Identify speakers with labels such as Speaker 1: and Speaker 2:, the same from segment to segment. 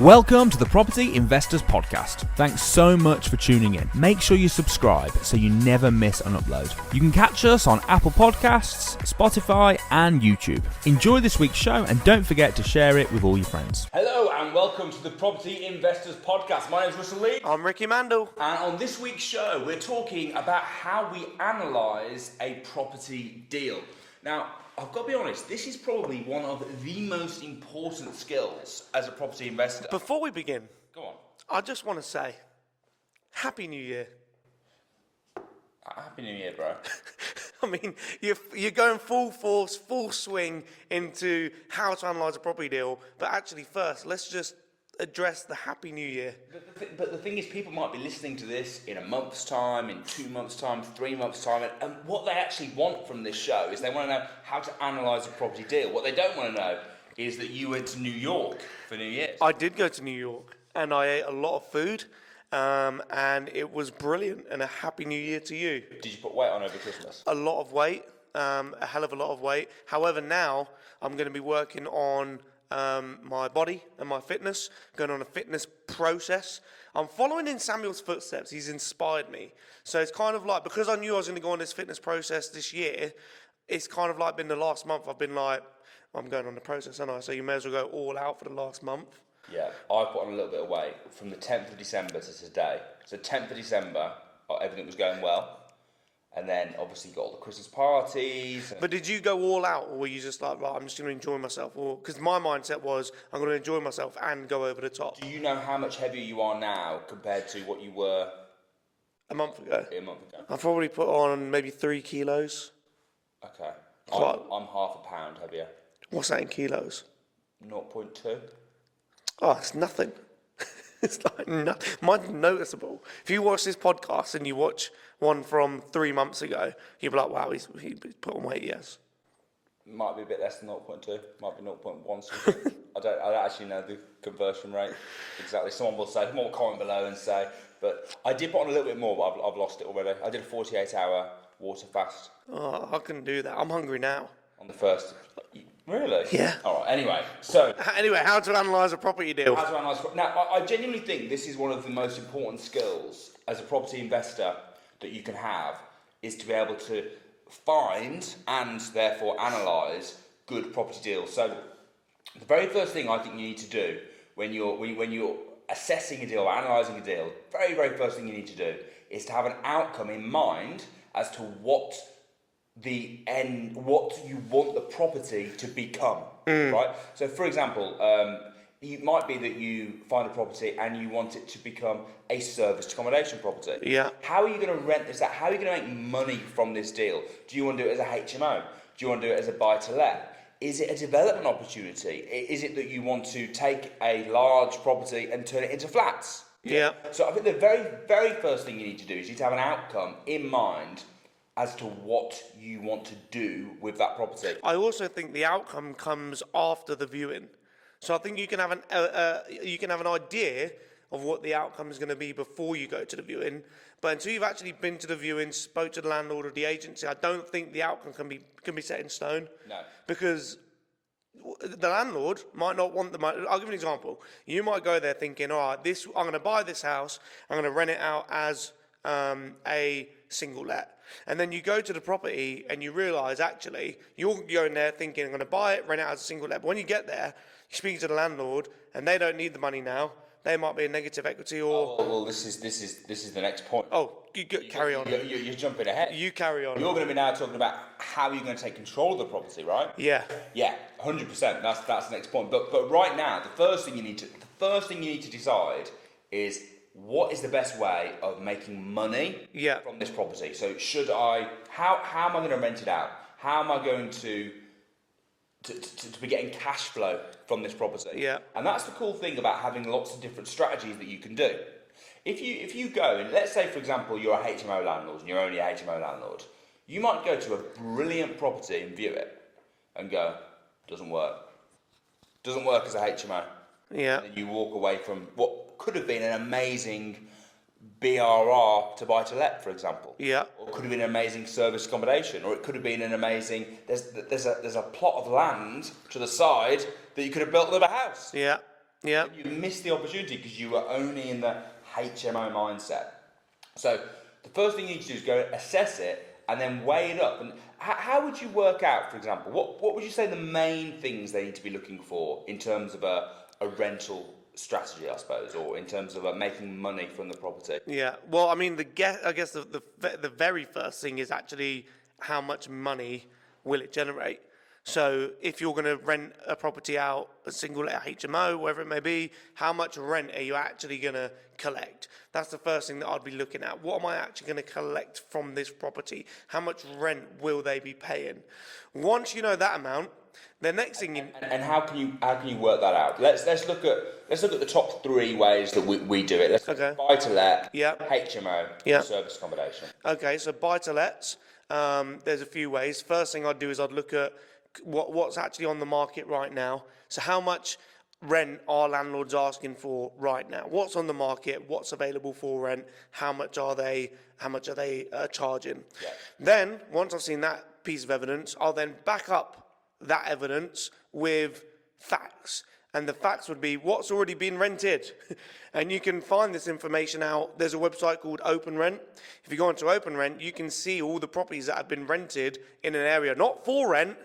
Speaker 1: Welcome to the Property Investors Podcast. Thanks so much for tuning in. Make sure you subscribe so you never miss an upload. You can catch us on Apple Podcasts, Spotify, and YouTube. Enjoy this week's show and don't forget to share it with all your friends.
Speaker 2: Hello and welcome to the Property Investors Podcast. My name is Leeds.
Speaker 3: I'm Ricci Mandal.
Speaker 2: And on this week's show, we're talking about how we analyse a property deal. Now, I've got to be honest, this is probably one of the most important skills as a property investor.
Speaker 3: Before we begin,
Speaker 2: Go on.
Speaker 3: I just want to say, Happy New Year.
Speaker 2: Happy New Year, bro.
Speaker 3: I mean, you're going full force, full swing into how to analyse a property deal, but actually first, let's just address the Happy New Year.
Speaker 2: But the thing is, people might be listening to this in a month's time, in 2 months' time, 3 months' time, and what they actually want from this show is they want to know how to analyse a property deal. What they don't want to know is that you went to New York for New Year's.
Speaker 3: I did go to New York, and I ate a lot of food, and it was brilliant, and a Happy New Year to you.
Speaker 2: Did you put weight on over Christmas?
Speaker 3: A lot of weight, a hell of a lot of weight. However, now I'm going to be working on my body and my fitness, going on a fitness process. I'm following in Samuel's footsteps. He's inspired me. So it's kind of like, because I knew I was going to go on this fitness process this year, it's kind of like been the last month. I've been like, I'm going on the process, aren't I? So you may as well go all out for the last month.
Speaker 2: Yeah, I put on a little bit of weight from the 10th of December to today. So 10th of December, everything was going well. And then obviously you got all the Christmas parties.
Speaker 3: But did you go all out, or were you just like, right, I'm just going to enjoy myself? Or because my mindset was, I'm going to enjoy myself and go over the top.
Speaker 2: Do you know how much heavier you are now compared to what you were
Speaker 3: A month ago.
Speaker 2: a month ago?
Speaker 3: I probably put on maybe 3 kilos.
Speaker 2: Okay.
Speaker 3: Quite.
Speaker 2: I'm half a pound heavier.
Speaker 3: What's that in kilos?
Speaker 2: 0.2.
Speaker 3: Oh, it's nothing. It's like mine's noticeable. If you watch this podcast and you watch one from 3 months ago, you'll be like, wow, he put on weight, yes.
Speaker 2: Might be a bit less than 0.2. Might be 0.1 something. I don't actually know the conversion rate exactly. Someone will say, more comment below and say, but I did put on a little bit more, but I've lost it already. I did a 48-hour water fast.
Speaker 3: Oh, I can do that. I'm hungry now.
Speaker 2: On the first. Really?
Speaker 3: Yeah.
Speaker 2: All right. Anyway, so
Speaker 3: how to analyse a property deal.
Speaker 2: how to analyse. Now, I genuinely think this is one of the most important skills as a property investor that you can have, is to be able to find and therefore analyse good property deals. So, the very first thing I think you need to do when you're assessing a deal or analysing a deal, very first thing you need to do is to have an outcome in mind as to what you want the property to become, right? So, for example, it might be that you find a property and you want it to become a serviced accommodation property.
Speaker 3: Yeah.
Speaker 2: How are you going to rent this out? How are you going to make money from this deal? Do you want to do it as a HMO? Do you want to do it as a buy-to-let? Is it a development opportunity? Is it that you want to take a large property and turn it into flats?
Speaker 3: Yeah.
Speaker 2: So I think the very first thing you need to do is you need to have an outcome in mind as to what you want to do with that property.
Speaker 3: I also think the outcome comes after the viewing. So I think you can have an idea of what the outcome is going to be before you go to the viewing. But until you've actually been to the viewing, spoke to the landlord or the agency, I don't think the outcome can be set in stone.
Speaker 2: No.
Speaker 3: Because the landlord might not want the money. I'll give you an example. You might go there thinking, all right, I'm going to buy this house, I'm going to rent it out as a single let. And then you go to the property and you realise, actually, you're going there thinking, I'm going to buy it, rent it out as a single let. But when you get there, you speak to the landlord and they don't need the money now. They might be a negative equity or...
Speaker 2: Oh, well, this is the next point.
Speaker 3: Oh, carry on.
Speaker 2: You're jumping ahead.
Speaker 3: You carry on.
Speaker 2: You're going to be now talking about how you're going to take control of the property, right?
Speaker 3: Yeah.
Speaker 2: Yeah, 100%. That's the next point. But right now, the first thing you need to decide is what is the best way of making money from this property. So how am I going to rent it out? How am I going to be getting cash flow from this property?
Speaker 3: Yeah.
Speaker 2: And that's the cool thing about having lots of different strategies that you can do. If you go and let's say, for example, you're a HMO landlord and you're only a HMO landlord, you might go to a brilliant property and view it and go, doesn't work as a HMO.
Speaker 3: Yeah.
Speaker 2: And then you walk away from what could have been an amazing BRR to buy to let, for example.
Speaker 3: Yeah.
Speaker 2: Or it could have been an amazing service accommodation, or it could have been an amazing. There's a plot of land to the side that you could have built another house.
Speaker 3: Yeah. Yeah.
Speaker 2: You missed the opportunity because you were only in the HMO mindset. So the first thing you need to do is go assess it and then weigh it up. And how would you work out, for example, what would you say the main things they need to be looking for in terms of a rental strategy, I suppose, or in terms of making money from the property?
Speaker 3: Yeah. Well, I mean, I guess the very first thing is actually how much money will it generate. So if you're going to rent a property out, a single HMO, wherever it may be, how much rent are you actually going to collect? That's the first thing that I'd be looking at. What am I actually going to collect from this property? How much rent will they be paying? Once you know that amount, the next thing
Speaker 2: and how can you work that out? Let's look at the top 3 ways that we do it. Let's buy to let, HMO, and service accommodation.
Speaker 3: Okay, so buy to lets. There's a few ways. First thing I'd do is I'd look at what's actually on the market right now. So how much rent are landlords asking for right now? What's on the market? What's available for rent? How much are they charging?
Speaker 2: Yeah.
Speaker 3: Then once I've seen that piece of evidence, I'll then back up that evidence with facts. And the facts would be what's already been rented. And you can find this information out. There's a website called Open Rent. If you go onto Open Rent, you can see all the properties that have been rented in an area, not for rent,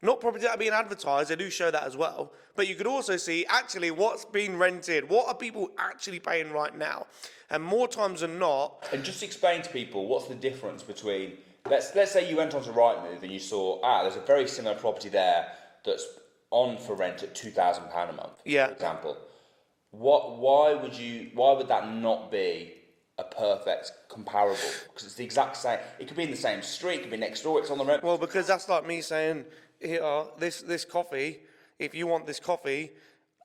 Speaker 3: not properties that are being advertised. They do show that as well. But you could also see actually what's being rented. What are people actually paying right now? And more times than not.
Speaker 2: And just explain to people what's the difference between, let's say you went onto Rightmove and you saw, there's a very similar property there that's on for rent at £2,000 a month,
Speaker 3: for
Speaker 2: example. Why would that not be a perfect comparable? Because it's the exact same. It could be in the same street, it could be next door, it's on the rent.
Speaker 3: Well, because that's like me saying, here, this coffee, if you want this coffee,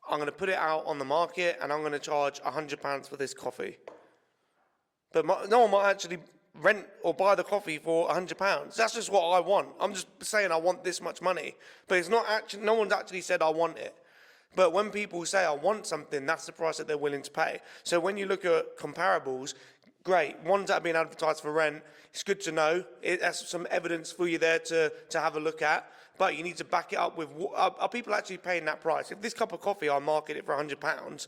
Speaker 3: I'm going to put it out on the market and I'm going to charge £100 for this coffee. But no one might actually rent or buy the coffee for £100. That's just what I want. I'm just saying I want this much money. But it's not actually, no one's actually said I want it. But when people say I want something, that's the price that they're willing to pay. So when you look at comparables, great, ones that are being advertised for rent, it's good to know. That's some evidence for you there to have a look at. But you need to back it up with, are people actually paying that price? If this cup of coffee, I market it for £100,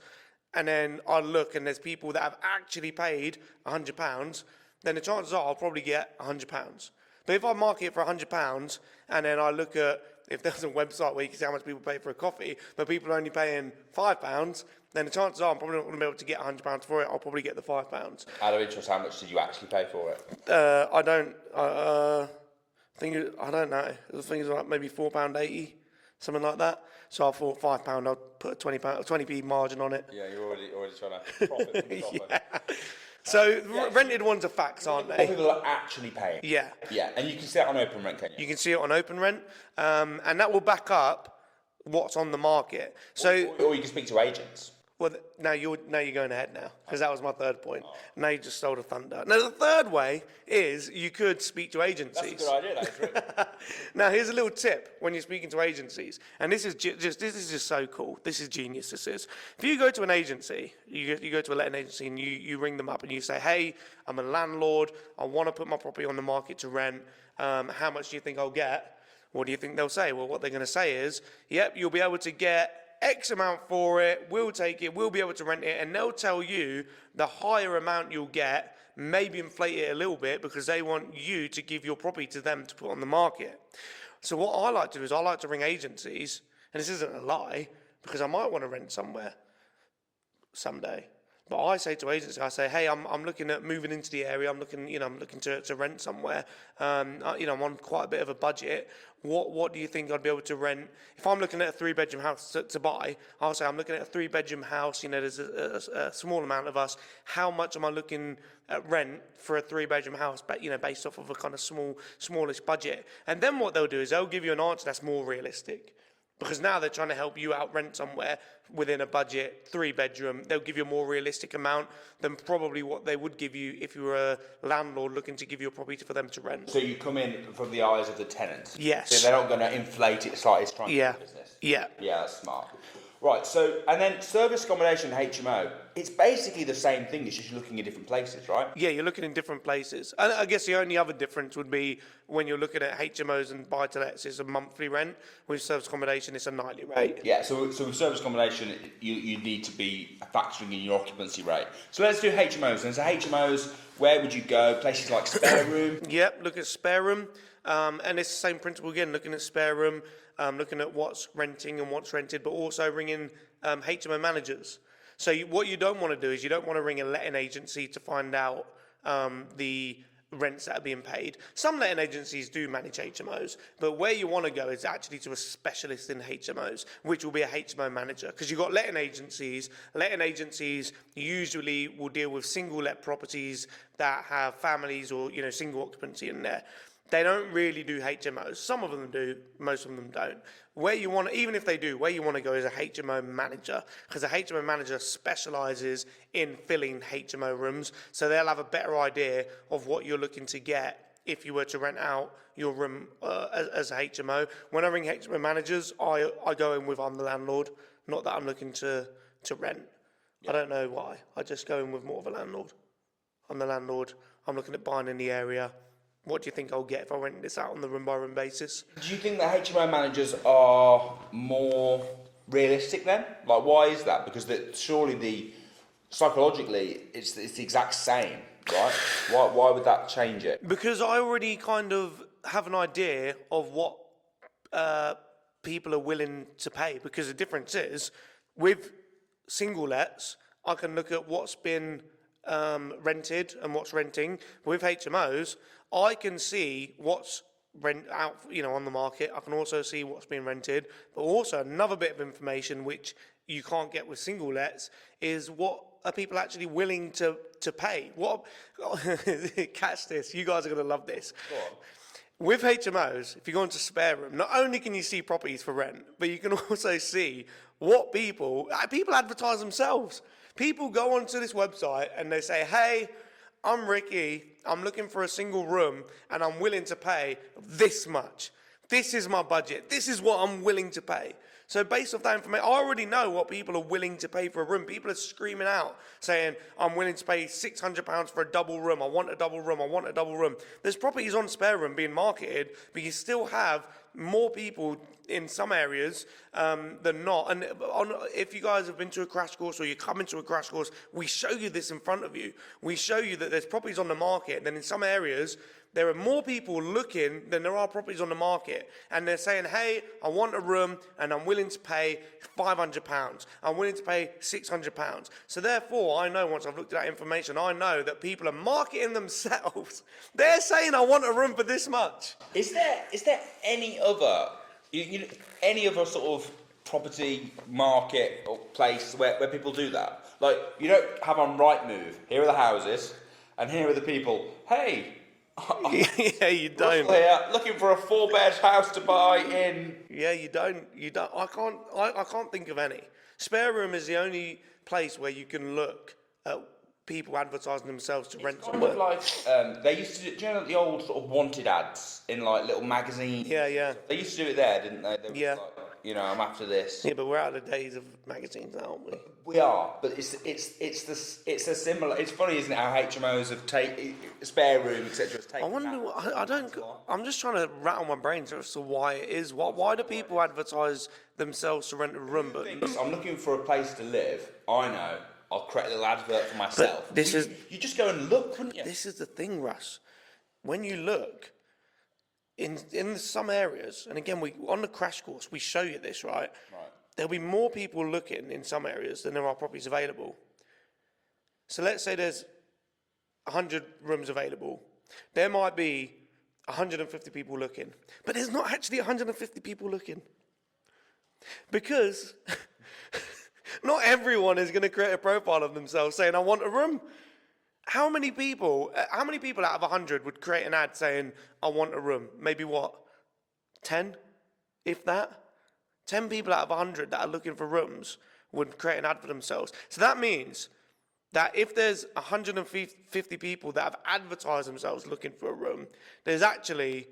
Speaker 3: and then I look and there's people that have actually paid £100, then the chances are I'll probably get £100. But if I market it for £100 and then I look at, if there's a website where you can see how much people pay for a coffee, but people are only paying £5, then the chances are I'm probably not going to be able to get £100 for it. I'll probably get the £5.
Speaker 2: Out of interest, how much did you actually pay for it?
Speaker 3: I don't know. I think it's like maybe £4.80, something like that. So I thought £5, I'll put a £20p margin on it.
Speaker 2: Yeah, you're already trying to profit from the profit.
Speaker 3: Yeah. So rented ones are facts, aren't they?
Speaker 2: People are actually paying.
Speaker 3: Yeah.
Speaker 2: Yeah, and you can see it on Open Rent, can you?
Speaker 3: You can see it on Open Rent, and that will back up what's on the market. So,
Speaker 2: or you can speak to agents.
Speaker 3: well, now you're going ahead now, because that was my third point. Now you just stole the thunder. Now the third way is you could speak to agencies.
Speaker 2: That's a good idea, that is really.
Speaker 3: Now here's a little tip when you're speaking to agencies, and this is just so cool. This is genius. This is. If you go to an agency, you go to a letting agency, and you ring them up and you say, "Hey, I'm a landlord. I want to put my property on the market to rent. How much do you think I'll get?" What do you think they'll say? Well, what they're going to say is, "Yep, you'll be able to get X amount for it, we'll take it, we'll be able to rent it," and they'll tell you the higher amount you'll get, maybe inflate it a little bit because they want you to give your property to them to put on the market. So what I like to do is I like to ring agencies, and this isn't a lie, because I might want to rent somewhere someday. But I say to agencies, I say, "Hey, I'm looking at moving into the area. I'm looking to rent somewhere. I'm on quite a bit of a budget. What do you think I'd be able to rent? If I'm looking at a 3-bedroom house to buy, I'll say I'm looking at a 3-bedroom house. There's a small amount of us. How much am I looking at rent for a 3-bedroom house? But based off of a kind of smallish budget. And then what they'll do is they'll give you an answer that's more realistic. Because now they're trying to help you out rent somewhere within a budget, 3-bedroom. They'll give you a more realistic amount than probably what they would give you if you were a landlord looking to give you a property for them to rent.
Speaker 2: So you come in from the eyes of the tenant.
Speaker 3: Yes.
Speaker 2: So they're not going to inflate it slightly. It's trying to do business.
Speaker 3: Yeah.
Speaker 2: Yeah, that's smart. Right, so, and then service accommodation, HMO. it's basically the same thing. It's just looking at different places, right?
Speaker 3: Yeah, you're looking in different places. And I guess the only other difference would be when you're looking at HMOs and buy-to-lets, it's a monthly rent. With service accommodation, it's a nightly rate.
Speaker 2: Yeah, so with service accommodation, you need to be factoring in your occupancy rate. So let's do HMOs. And so HMOs, where would you go? Places like spare room?
Speaker 3: Yep, look at spare room. And it's the same principle again, looking at spare room, looking at what's renting and what's rented, but also ringing HMO managers. So what you don't want to do is you don't want to ring a letting agency to find out the rents that are being paid. Some letting agencies do manage HMOs, but where you want to go is actually to a specialist in HMOs, which will be a HMO manager. Because you've got letting agencies usually will deal with single let properties that have families or single occupancy in there. They don't really do HMOs. Some of them do, most of them don't. Where you want, even if they do, where you want to go is a HMO manager, because a HMO manager specialises in filling HMO rooms, so they'll have a better idea of what you're looking to get if you were to rent out your room as a HMO. When I ring HMO managers, I go in with I'm the landlord, not that I'm looking to rent. Yeah. I don't know why. I just go in with more of a landlord. I'm the landlord. I'm looking at buying in the area. What do you think I'll get if I rent this out on the room-by-room basis?
Speaker 2: Do you think that HMO managers are more realistic then? Like, why is that? Because surely psychologically, it's the exact same, right? Why would that change it?
Speaker 3: Because I already kind of have an idea of what people are willing to pay. Because the difference is, with single lets, I can look at what's been rented and what's renting. With HMOs, I can see what's rent out, on the market. I can also see what's being rented. But also another bit of information which you can't get with single lets is what are people actually willing to pay? Catch this. You guys are going to love this.
Speaker 2: Go on.
Speaker 3: With HMOs, if you go into spare room, not only can you see properties for rent, but you can also see what people advertise themselves. People go onto this website and they say, hey, I'm Ricky, I'm looking for a single room and I'm willing to pay this much. This is my budget. This is what I'm willing to pay. So based off that information, I already know what people are willing to pay for a room. People are screaming out saying, I'm willing to pay £600 for a double room. I want a double room. I want a double room. There's properties on spare room being marketed, but you still have more people in some areas than not. And if you guys have been to a crash course or you come into a crash course, we show you this in front of you. We show you that there's properties on the market. Then in some areas, there are more people looking than there are properties on the market. And they're saying, hey, I want a room and I'm willing to pay £500. I'm willing to pay £600. So therefore, I know once I've looked at that information, I know that people are marketing themselves. They're saying, I want a room for this much.
Speaker 2: Is there any other, any other sort of property market or place where people do that? Like, you don't have on Rightmove, here are the houses, and here are the people, hey,
Speaker 3: yeah, you don't.
Speaker 2: Here, looking for a 4-bed house to buy in.
Speaker 3: Yeah, you don't. I can't think of any. Spare room is the only place where you can look at people advertising themselves to rent somewhere.
Speaker 2: It's kind of like they used to do. Do you know the old sort of wanted ads in like little magazines?
Speaker 3: Yeah.
Speaker 2: They used to do it there, didn't they?
Speaker 3: Yeah.
Speaker 2: Like, I'm after this.
Speaker 3: Yeah, but we're out of the days of magazines now, aren't we?
Speaker 2: We are, but it's a similar. It's funny, isn't it? How HMOs have taken spare room, etc.
Speaker 3: I wonder. I'm just trying to rattle my brains as to why it is. Why do people advertise themselves to rent a room? But
Speaker 2: I'm looking for a place to live. I know. I'll create a little advert for myself.
Speaker 3: But
Speaker 2: you just go and look, wouldn't you?
Speaker 3: This is the thing, Russ. When you look in some areas, and again, on the crash course we show you this, right?
Speaker 2: Right.
Speaker 3: There'll be more people looking in some areas than there are properties available. So let's say there's 100 rooms available. There might be 150 people looking, but there's not actually 150 people looking. Because not everyone is going to create a profile of themselves saying, I want a room. How many people out of 100 would create an ad saying, I want a room? Maybe what? 10? If that? 10 people out of 100 that are looking for rooms would create an ad for themselves. So that means that if there's 150 people that have advertised themselves looking for a room, there's actually,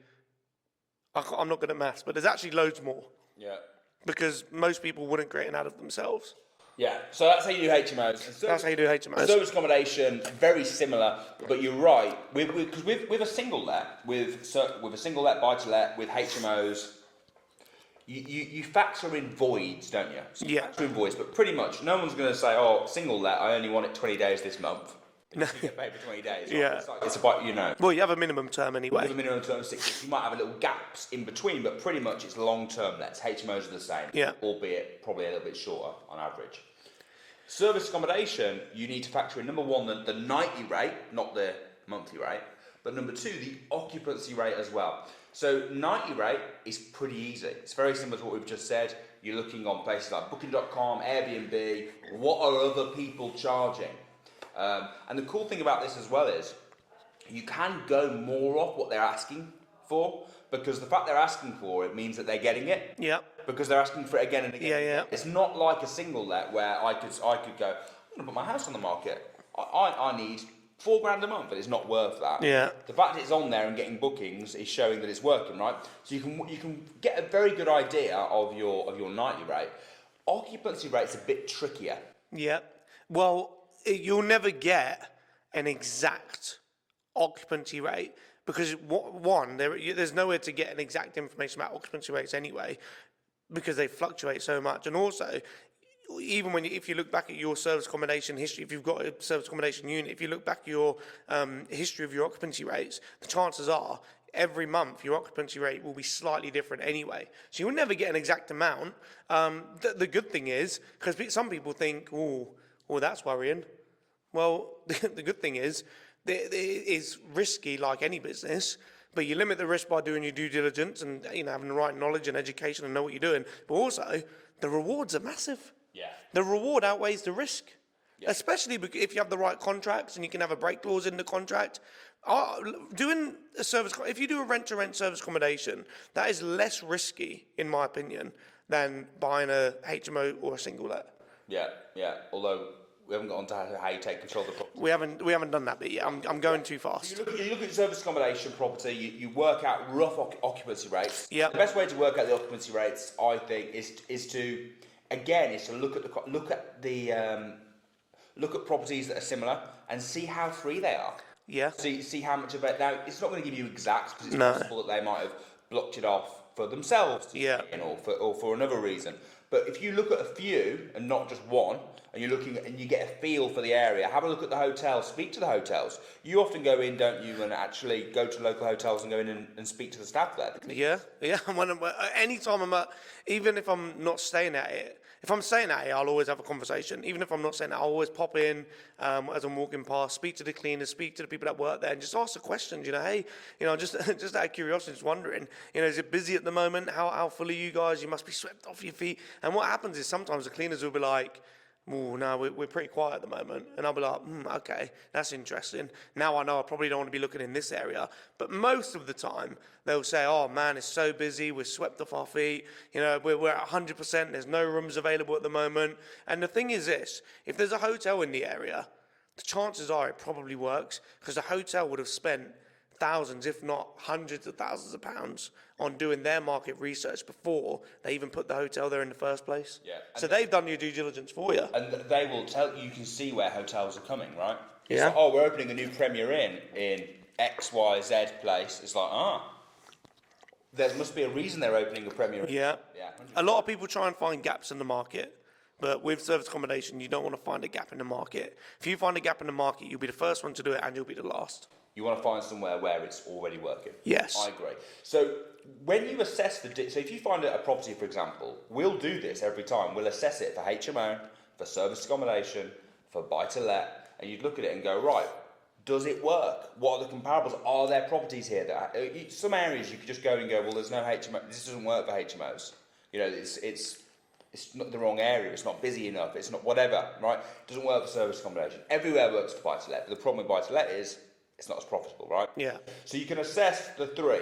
Speaker 3: I'm not good at maths, but there's actually loads more.
Speaker 2: Yeah.
Speaker 3: Because most people wouldn't create an ad of themselves.
Speaker 2: Yeah, so that's how you do HMOs. And
Speaker 3: That's how you do HMOs.
Speaker 2: Service accommodation, very similar, but you're right. Because with a single let, with a single let, buy to let, with HMOs, you factor in voids, don't you? So you factor in voids, but pretty much no one's going to say, oh, single let, I only want it 20 days this month. You get paid for 20 days. Right?
Speaker 3: Yeah.
Speaker 2: It's about,
Speaker 3: Well, you have a minimum term anyway.
Speaker 2: You have a minimum term of 6 months. You might have a little gaps in between, but pretty much it's long-term lets. HMOs are the same, albeit probably a little bit shorter on average. Service accommodation, you need to factor in, number one, the nightly rate, not the monthly rate, but number two, the occupancy rate as well. So nightly rate is pretty easy. It's very similar to what we've just said. You're looking on places like Booking.com, Airbnb, what are other people charging? And the cool thing about this as well is you can go more off what they're asking for, because the fact they're asking for it means that they're getting it.
Speaker 3: Yeah.
Speaker 2: Because they're asking for it again and again.
Speaker 3: Yeah.
Speaker 2: It's not like a single let where I could go, I'm going to put my house on the market. I need $4,000 a month, and it's not worth that.
Speaker 3: Yeah.
Speaker 2: The fact that it's on there and getting bookings is showing that it's working, right? So you can get a very good idea of your nightly rate. Occupancy rate's a bit trickier.
Speaker 3: Yeah. Well, you'll never get an exact occupancy rate because one, there's nowhere to get an exact information about occupancy rates anyway, because they fluctuate so much. And also, even if you look back at your service accommodation history, if you've got a service accommodation unit, if you look back at your history of your occupancy rates, the chances are every month your occupancy rate will be slightly different anyway. So you'll never get an exact amount. The good thing is, because some people think, oh, that's worrying. Well, the good thing is, it is risky like any business, but you limit the risk by doing your due diligence and having the right knowledge and education and know what you're doing. But also, the rewards are massive.
Speaker 2: Yeah.
Speaker 3: The reward outweighs the risk, especially if you have the right contracts and you can have a break clause in the contract. Doing a service, if you do a rent-to-rent service accommodation, that is less risky, in my opinion, than buying a HMO or a single let.
Speaker 2: Yeah. Although we haven't got on to how you take control of the property.
Speaker 3: We haven't done that bit yet. I'm going too fast.
Speaker 2: You look at service accommodation property. You work out rough occupancy rates.
Speaker 3: Yeah.
Speaker 2: The best way to work out the occupancy rates, I think, is to look at properties that are similar and see how free they are.
Speaker 3: Yeah.
Speaker 2: See how much of it. Now, it's not going to give you exacts because it's possible that they might have blocked it off for themselves, or for another reason. But if you look at a few and not just one, and you're looking and you get a feel for the area, have a look at the hotels, speak to the hotels. You often go in, don't you, and actually go to local hotels and go in and speak to the staff there.
Speaker 3: Yeah. Anytime even if I'm not staying at it, if I'm staying at it, I'll always have a conversation. Even if I'm not staying at it, I'll always pop in as I'm walking past, speak to the cleaners, speak to the people that work there, and just ask the questions. Hey, just out of curiosity, just wondering, is it busy at the moment? How full are you guys? You must be swept off your feet. And what happens is sometimes the cleaners will be like, oh, no, we're pretty quiet at the moment. And I'll be like, okay, that's interesting. Now I know I probably don't want to be looking in this area. But most of the time, they'll say, oh, man, it's so busy. We're swept off our feet. We're at 100%. There's no rooms available at the moment. And the thing is this, if there's a hotel in the area, the chances are it probably works because the hotel would have spent thousands, if not hundreds of thousands of pounds on doing their market research before they even put the hotel there in the first place. Yeah. So they've done your due diligence for you.
Speaker 2: And they will tell you can see where hotels are coming, right?
Speaker 3: Yeah.
Speaker 2: It's like, we're opening a new Premier Inn in XYZ place. It's like, there must be a reason they're opening a Premier Inn.
Speaker 3: Yeah.
Speaker 2: 100%.
Speaker 3: A lot of people try and find gaps in the market. But with service accommodation, you don't want to find a gap in the market. If you find a gap in the market, you'll be the first one to do it and you'll be the last.
Speaker 2: You want to find somewhere where it's already working.
Speaker 3: Yes.
Speaker 2: I agree. So when you assess so if you find a property, for example, we'll do this every time. We'll assess it for HMO, for service accommodation, for buy-to-let, and you'd look at it and go, right, does it work? What are the comparables? Are there properties here that some areas you could just go and go, well, there's no HMO. This doesn't work for HMOs. It's not the wrong area. It's not busy enough. It's not whatever, right? It doesn't work for service accommodation. Everywhere works for buy-to-let. But the problem with buy-to-let is it's not as profitable, right?
Speaker 3: Yeah.
Speaker 2: So you can assess the three.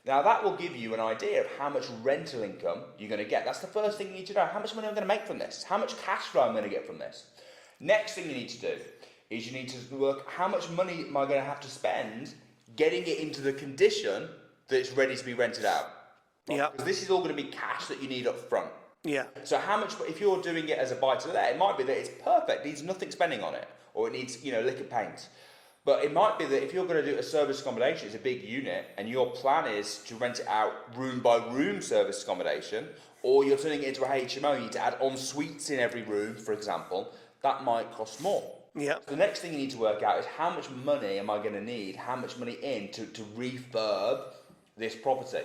Speaker 2: Now that will give you an idea of how much rental income you're going to get. That's the first thing you need to know. How much money am I going to make from this? How much cash flow am I going to get from this? Next thing you need to do is you need to work how much money am I going to have to spend getting it into the condition that it's ready to be rented out. Right?
Speaker 3: Yeah.
Speaker 2: Because this is all going to be cash that you need up front.
Speaker 3: Yeah.
Speaker 2: So how much, if you're doing it as a buy-to-let, it might be that it's perfect, needs nothing spending on it, or it needs, liquid paint. But it might be that if you're going to do a service accommodation, it's a big unit, and your plan is to rent it out room by room service accommodation, or you're turning it into a HMO, you need to add en suites in every room, for example, that might cost more.
Speaker 3: Yeah.
Speaker 2: So the next thing you need to work out is how much money am I going to need, how much money in to refurb this property.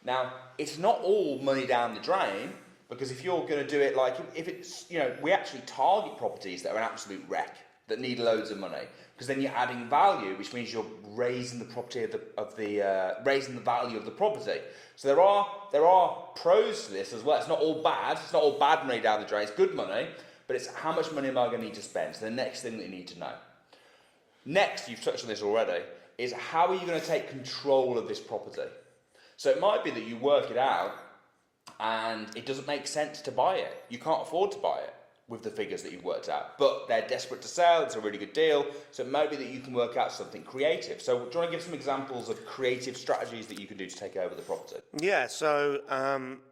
Speaker 2: Now, it's not all money down the drain, because if you're going to do it like, if it's, we actually target properties that are an absolute wreck, that need loads of money, because then you're adding value, which means you're raising the property raising the value of the property. So there are pros to this as well. It's not all bad. It's not all bad money down the drain. It's good money, but it's how much money am I going to need to spend? So the next thing that you need to know. Next, you've touched on this already, is how are you going to take control of this property? So it might be that you work it out and it doesn't make sense to buy it. You can't afford to buy it with the figures that you've worked out, but they're desperate to sell, it's a really good deal, so it might be that you can work out something creative. So do you want to give some examples of creative strategies that you can do to take over the property?
Speaker 3: Yeah, so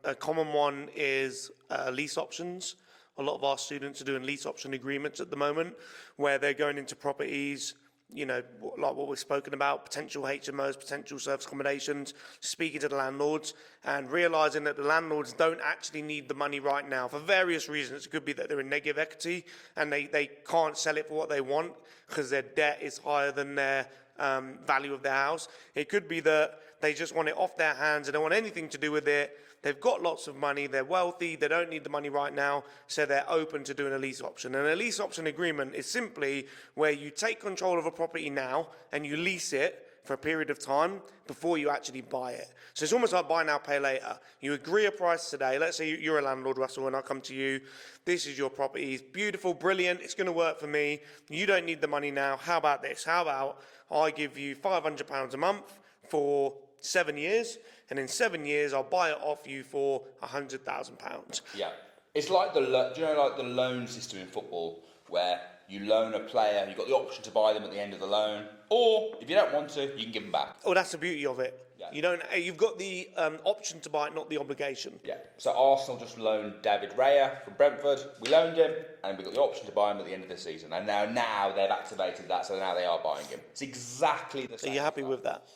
Speaker 3: a common one is lease options. A lot of our students are doing lease option agreements at the moment, where they're going into properties, like what we've spoken about, potential HMOs, potential service accommodations, speaking to the landlords and realising that the landlords don't actually need the money right now for various reasons. It could be that they're in negative equity and they can't sell it for what they want because their debt is higher than their value of their house. It could be that they just want it off their hands, they don't want anything to do with it. They've got lots of money, they're wealthy, they don't need the money right now, so they're open to doing a lease option. And a lease option agreement is simply where you take control of a property now and you lease it for a period of time before you actually buy it. So it's almost like buy now, pay later. You agree a price today. Let's say you're a landlord, Russell, and I come to you. This is your property. It's beautiful, brilliant. It's going to work for me. You don't need the money now. How about this? How about I give you £500 a month for 7 years, and in 7 years I'll buy it off you for £100,000.
Speaker 2: Yeah, it's like like the loan system in football, where you loan a player, you've got the option to buy them at the end of the loan, or if you don't want to, you can give them back.
Speaker 3: Oh, that's the beauty of it.
Speaker 2: Yeah.
Speaker 3: You've got the option to buy it, not the obligation.
Speaker 2: Yeah. So Arsenal just loaned David Raya from Brentford. We loaned him, and we got the option to buy him at the end of the season. And now they've activated that, so now they are buying him. It's exactly the same.
Speaker 3: Are you happy with that?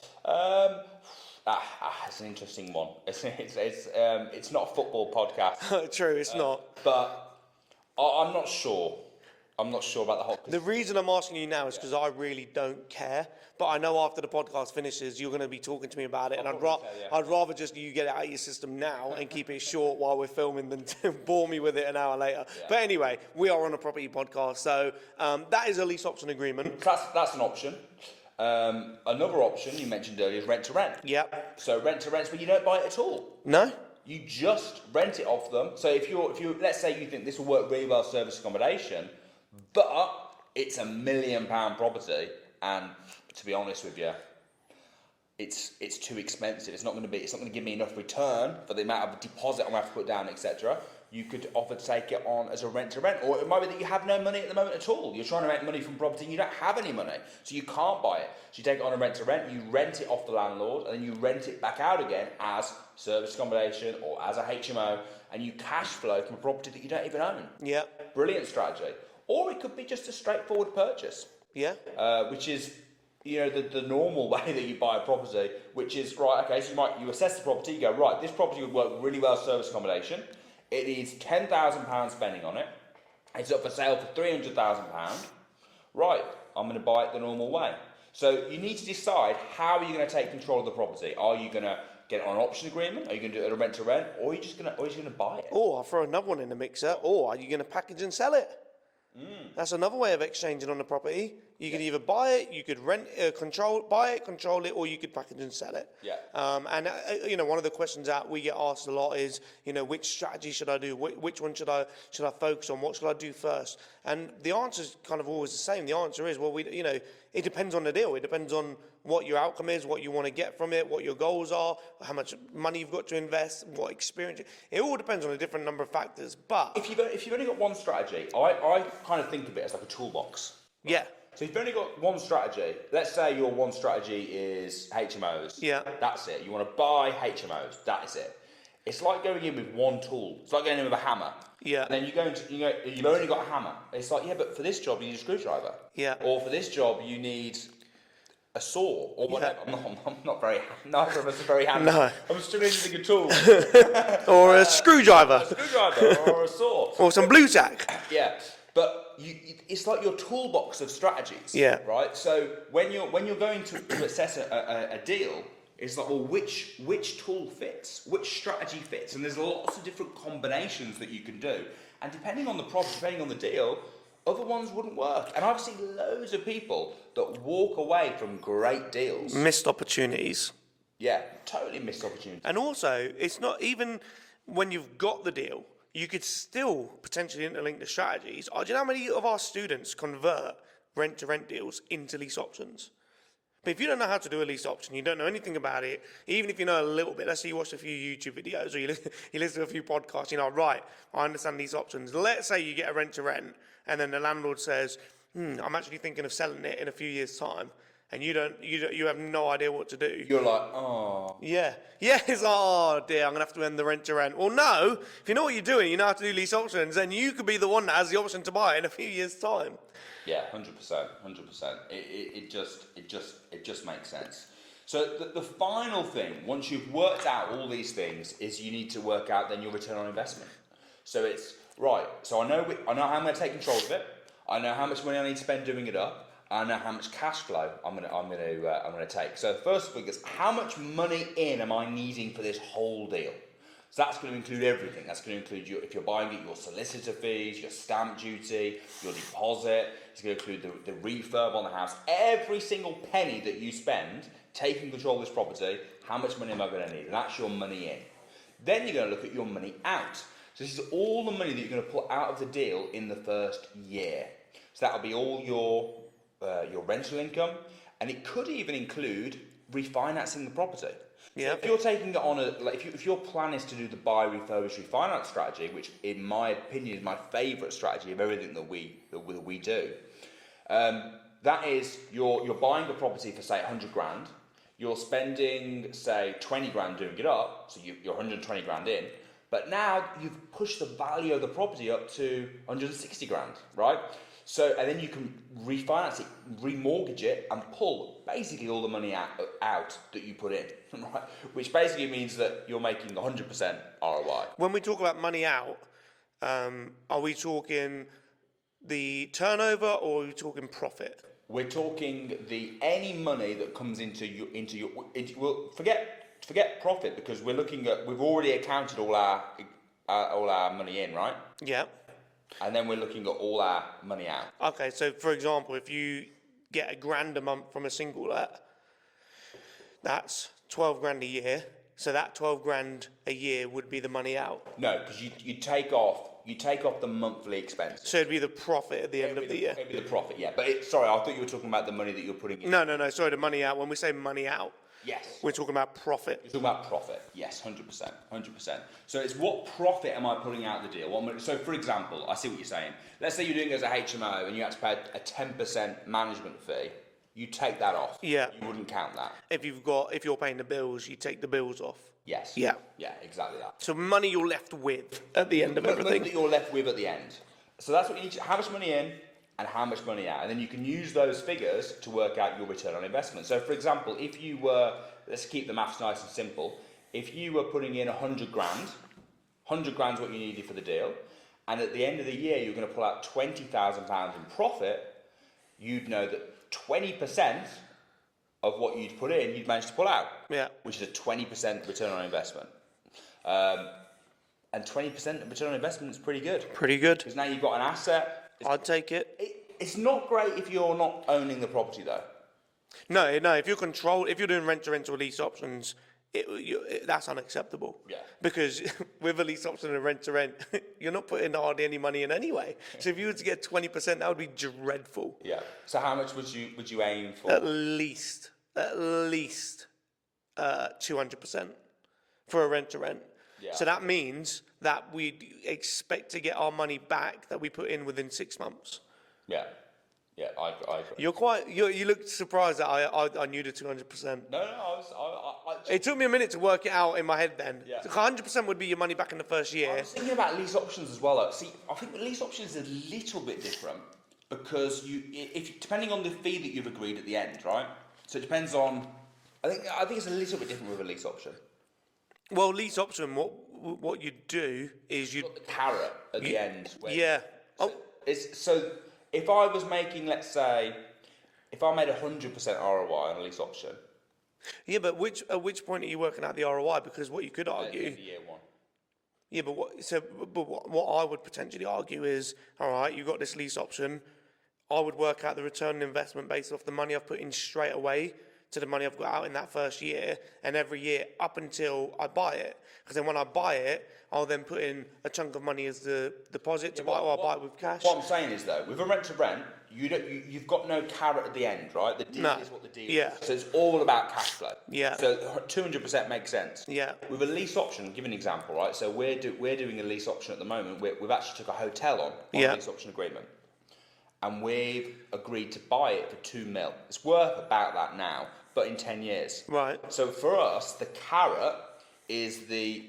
Speaker 2: It's an interesting one. It's not a football podcast.
Speaker 3: True, it's not.
Speaker 2: But I'm not sure. I'm not sure about the whole...
Speaker 3: The reason I'm asking you now is because I really don't care. But I know after the podcast finishes, you're going to be talking to me about it. And I'd rather just you get it out of your system now and keep it short while we're filming than to bore me with it an hour later. Yeah. But anyway, we are on a property podcast. So that is a lease option agreement.
Speaker 2: That's an option. Another option you mentioned earlier is rent to rent.
Speaker 3: Yep.
Speaker 2: So rent to rent is when you don't buy it at all.
Speaker 3: No.
Speaker 2: You just rent it off them. So if you let's say you think this will work really well service accommodation, but it's £1 million property, and to be honest with you, it's too expensive. It's not going to give me enough return for the amount of deposit I'm going to have to put down, etc. You could offer to take it on as a rent to rent, or it might be that you have no money at the moment at all. You're trying to make money from property and you don't have any money, so you can't buy it. So you take it on a rent to rent, you rent it off the landlord, and then you rent it back out again as service accommodation or as a HMO, and you cash flow from a property that you don't even own.
Speaker 3: Yeah.
Speaker 2: Brilliant strategy. Or it could be just a straightforward purchase.
Speaker 3: Yeah.
Speaker 2: Which is, the normal way that you buy a property, which is, right, okay, so you assess the property, you go, right, this property would work really well service accommodation. It needs £10,000 spending on it. It's up for sale for £300,000. Right, I'm going to buy it the normal way. So you need to decide how are you going to take control of the property. Are you going to get it on an option agreement? Are you going to do it at a rent to rent? Or are you just going to buy it?
Speaker 3: Or I'll throw another one in the mixer. Or are you going to package and sell it? That's another way of exchanging on the property. You could either buy it, you could buy it, control it, or you could package and sell it.
Speaker 2: Yeah.
Speaker 3: And one of the questions that we get asked a lot is, which strategy should I do? Which one should I focus on? What should I do first? And the answer is kind of always the same. The answer is, it depends on the deal. It depends on what your outcome is, what you want to get from it, what your goals are, how much money you've got to invest, what experience. It all depends on a different number of factors. But
Speaker 2: if you've only got one strategy, I kind of think of it as like a toolbox.
Speaker 3: Yeah.
Speaker 2: So if you've only got one strategy, let's say your one strategy is HMOs.
Speaker 3: Yeah.
Speaker 2: That's it. You want to buy HMOs. That is it. It's like going in with one tool. It's like going in with a hammer.
Speaker 3: Yeah.
Speaker 2: And then you've only got a hammer. It's like, yeah, but for this job you need a screwdriver.
Speaker 3: Yeah.
Speaker 2: Or for this job you need a saw or whatever. I'm not very. Neither of us are very handy.
Speaker 3: No.
Speaker 2: I'm struggling to think of tools.
Speaker 3: Or a screwdriver.
Speaker 2: A screwdriver or a saw.
Speaker 3: Or some blue tack.
Speaker 2: Yeah, but it's like your toolbox of strategies.
Speaker 3: Yeah.
Speaker 2: Right. So when you're going to assess a deal, it's like, well, which tool fits, which strategy fits, and there's lots of different combinations that you can do, and depending on the problem, depending on the deal, other ones wouldn't work. And I've seen loads of people that walk away from great deals.
Speaker 3: Missed opportunities.
Speaker 2: Yeah, totally missed opportunities.
Speaker 3: And also, it's not even when you've got the deal, you could still potentially interlink the strategies. Do you know how many of our students convert rent-to-rent deals into lease options? But if you don't know how to do a lease option, you don't know anything about it, even if you know a little bit, let's say you watch a few YouTube videos or you listen to a few podcasts, right, I understand lease options. Let's say you get a rent-to-rent and then the landlord says, I'm actually thinking of selling it in a few years' time, and you have no idea what to do.
Speaker 2: You're like, oh.
Speaker 3: Yeah, it's like, oh dear, I'm going to have to end the rent-to-rent. Well, no, if you know what you're doing, you know how to do lease options, then you could be the one that has the option to buy it in a few years' time.
Speaker 2: Yeah, 100%. It just makes sense. So the final thing, once you've worked out all these things, is you need to work out then your return on investment. So it's right. So I know how I'm going to take control of it. I know how much money I need to spend doing it up. I know how much cash flow I'm going to take. So the first thing is, how much money in am I needing for this whole deal? So that's going to include everything. That's going to include if you're buying it, your solicitor fees, your stamp duty, your deposit. It's going to include the refurb on the house. Every single penny that you spend taking control of this property, how much money am I going to need? And that's your money in. Then you're going to look at your money out. So this is all the money that you're going to pull out of the deal in the first year. So that'll be all your rental income, and it could even include refinancing the property. Yeah. So if you're taking it on if your plan is to do the buy, refurbish, refinance strategy, which in my opinion is my favourite strategy of everything that we do, that is you're buying a property for say 100 grand, you're spending say 20 grand doing it up, so you're 120 grand in, but now you've pushed the value of the property up to 160 grand, right? So, and then you can refinance it, remortgage it, and pull basically all the money out that you put in, right? Which basically means that you're making 100% ROI.
Speaker 3: When we talk about money out, are we talking the turnover or are we talking profit?
Speaker 2: We're talking any money that comes into your. Well, forget profit, because we've already accounted all our money in, right?
Speaker 3: Yeah.
Speaker 2: And then we're looking at all our money out.
Speaker 3: Okay, so for example, if you get $1,000 a month from a single let, that's 12 grand a year. So that 12 grand a year would be the money out.
Speaker 2: No, because you take off the monthly expense.
Speaker 3: So it'd be the profit at the end of the year.
Speaker 2: It'd be the profit, yeah. But sorry, I thought you were talking about the money that you're putting in.
Speaker 3: No. Sorry, the money out. When we say money out,
Speaker 2: yes,
Speaker 3: we're talking about profit.
Speaker 2: You're talking about profit, yes, 100%. So it's what profit am I putting out of the deal? So for example, I see what you're saying. Let's say you're doing it as a HMO and you have to pay a 10% management fee. You take that off.
Speaker 3: Yeah.
Speaker 2: You wouldn't count that.
Speaker 3: If you're paying the bills, you take the bills off.
Speaker 2: Yes.
Speaker 3: Yeah.
Speaker 2: Yeah, exactly that.
Speaker 3: So money you're left with at the end of everything.
Speaker 2: Money that you're left with at the end. So that's what you need to, how much money in and how much money out. And then you can use those figures to work out your return on investment. So for example, if you were, let's keep the maths nice and simple. If you were putting in 100 grand, 100 grand's what you needed for the deal, and at the end of the year you're going to pull out £20,000 in profit, you'd know that 20% of what you'd put in, you'd manage to pull out.
Speaker 3: Yeah.
Speaker 2: Which is a 20% return on investment. And 20% return on investment is pretty good.
Speaker 3: Pretty good.
Speaker 2: Because now you've got an asset.
Speaker 3: I'd take it.
Speaker 2: It's not great if you're not owning the property though.
Speaker 3: No. If you're doing rent to rent or lease options, that's unacceptable.
Speaker 2: Yeah.
Speaker 3: Because with a lease option and rent to rent, you're not putting hardly any money in anyway. So if you were to get 20%, that would be dreadful.
Speaker 2: Yeah. So how much would you aim for?
Speaker 3: At least 200% for a rent to rent.
Speaker 2: Yeah.
Speaker 3: So that means that we expect to get our money back that we put in within 6 months.
Speaker 2: Yeah. Yeah, I agree.
Speaker 3: You look surprised that I knew the 200%.
Speaker 2: No, I
Speaker 3: It took me a minute to work it out in my head then.
Speaker 2: Yeah.
Speaker 3: 100% would be your money back in the first
Speaker 2: I
Speaker 3: year.
Speaker 2: was thinking about lease options as well. See, I think the lease option is a little bit different because if depending on the fee that you've agreed at the end, right? So it depends on. I think it's a little bit different with a lease option.
Speaker 3: Well, lease option, what you do is you
Speaker 2: Got the carrot at the end.
Speaker 3: yeah.
Speaker 2: So if I was making, let's say, if I made 100% ROI on a lease option.
Speaker 3: Yeah, but at which point are you working out the ROI? Because what you could argue.
Speaker 2: At the year one.
Speaker 3: Yeah, but what I would potentially argue is, all right, you've got this lease option. I would work out the return on investment based off the money I've put in straight away to the money I've got out in that first year, and every year up until I buy it. Because then when I buy it, I'll then put in a chunk of money as the deposit to buy it, or I'll buy it with cash.
Speaker 2: What I'm saying is, though, with a rent-to-rent, you've got no carrot at the end, right? The deal is what the deal is. So it's all about cash flow.
Speaker 3: Yeah.
Speaker 2: So 200% makes sense.
Speaker 3: Yeah.
Speaker 2: With a lease option, give an example, right? So we're doing a lease option at the moment. We've actually took a hotel on a lease option agreement. And we've agreed to buy it for 2 mil. It's worth about that now, but in 10 years.
Speaker 3: Right.
Speaker 2: So for us, the carrot is the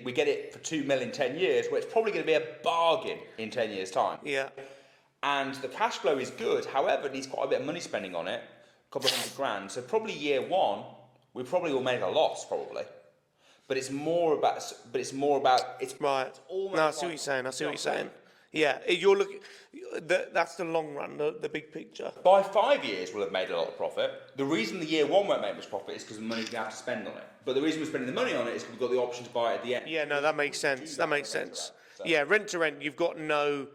Speaker 2: we get it for 2 mil in 10 years, where it's probably going to be a bargain in 10 years' time.
Speaker 3: Yeah.
Speaker 2: And the cash flow is good. However, it needs quite a bit of money spending on it, a couple of $100,000. So probably year one, we probably will make a loss, probably. But it's more about it's
Speaker 3: right.
Speaker 2: It's almost
Speaker 3: No, I see what you're saying. I see what you're saying. Yeah, you're looking. That's the long run, the big picture.
Speaker 2: By 5 years, we'll have made a lot of profit. The reason the year one won't make much profit is because the money's going to have to spend on it. But the reason we're spending the money on it is because we've got the option to buy it at the end.
Speaker 3: Yeah, no, that makes sense. That makes sense. Yeah, rent to rent, you've got no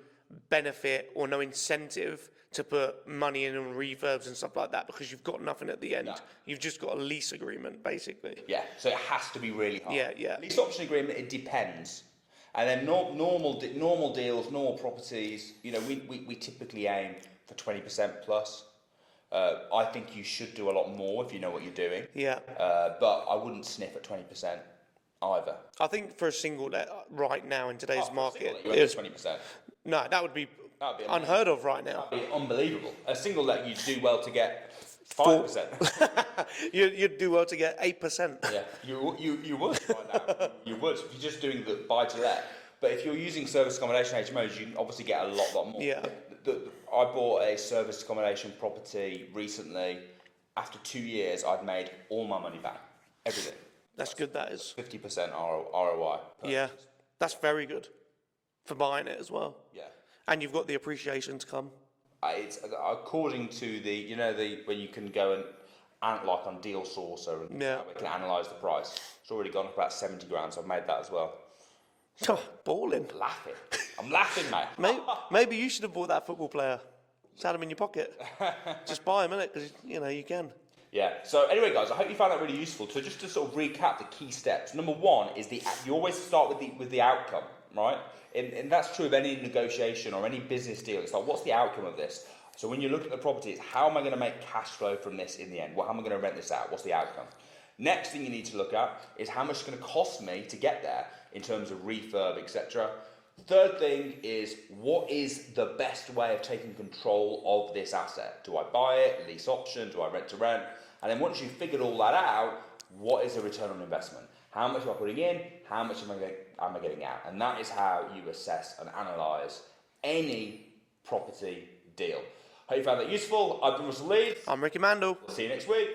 Speaker 3: benefit or no incentive to put money in on refurbs and stuff like that because you've got nothing at the end. No. You've just got a lease agreement, basically.
Speaker 2: Yeah, so it has to be really hard.
Speaker 3: Yeah.
Speaker 2: Lease option agreement, it depends. And then normal deals, normal properties, we typically aim for 20% plus. I think you should do a lot more if you know what you're doing.
Speaker 3: Yeah.
Speaker 2: But I wouldn't sniff at 20% either.
Speaker 3: I think for a single let right now in today's market,
Speaker 2: it's 20%.
Speaker 3: No, that would be unheard of right now.
Speaker 2: That'd be unbelievable. A single let, you'd do well to get 5%.
Speaker 3: You'd do well to get 8%.
Speaker 2: Yeah, you would right now. You would if you're just doing the buy to let. But if you're using service accommodation HMOs, you can obviously get a lot more.
Speaker 3: Yeah.
Speaker 2: I bought a service accommodation property recently. After 2 years, I'd made all my money back, everything.
Speaker 3: That's good. That is
Speaker 2: 50% ROI.
Speaker 3: Yeah, that's very good for buying it as well.
Speaker 2: Yeah.
Speaker 3: And you've got the appreciation to come.
Speaker 2: It's according to the when you can go and like on Deal Sourcer and we can analyse the price. It's already gone up about 70 grand, so I've made that as well.
Speaker 3: Oh, balling.
Speaker 2: I'm laughing, mate.
Speaker 3: Maybe you should have bought that football player. Just had him in your pocket. Just buy him, innit? Because you can.
Speaker 2: Yeah. So anyway, guys, I hope you found that really useful. So just to sort of recap the key steps. Number one is you always start with the outcome, right? And that's true of any negotiation or any business deal. It's like, what's the outcome of this? So when you look at the property, it's how am I going to make cash flow from this in the end? How am I going to rent this out? What's the outcome? Next thing you need to look at is how much it's going to cost me to get there in terms of refurb, etc. Third thing is, what is the best way of taking control of this asset? Do I buy it, lease option, do I rent to rent? And then once you've figured all that out, what is the return on investment? How much am I putting in? How much am I getting out? And that is how you assess and analyse any property deal. Hope you found that useful. I've been Russell Leeds.
Speaker 3: I'm Ricky Mandal.
Speaker 2: See you next week.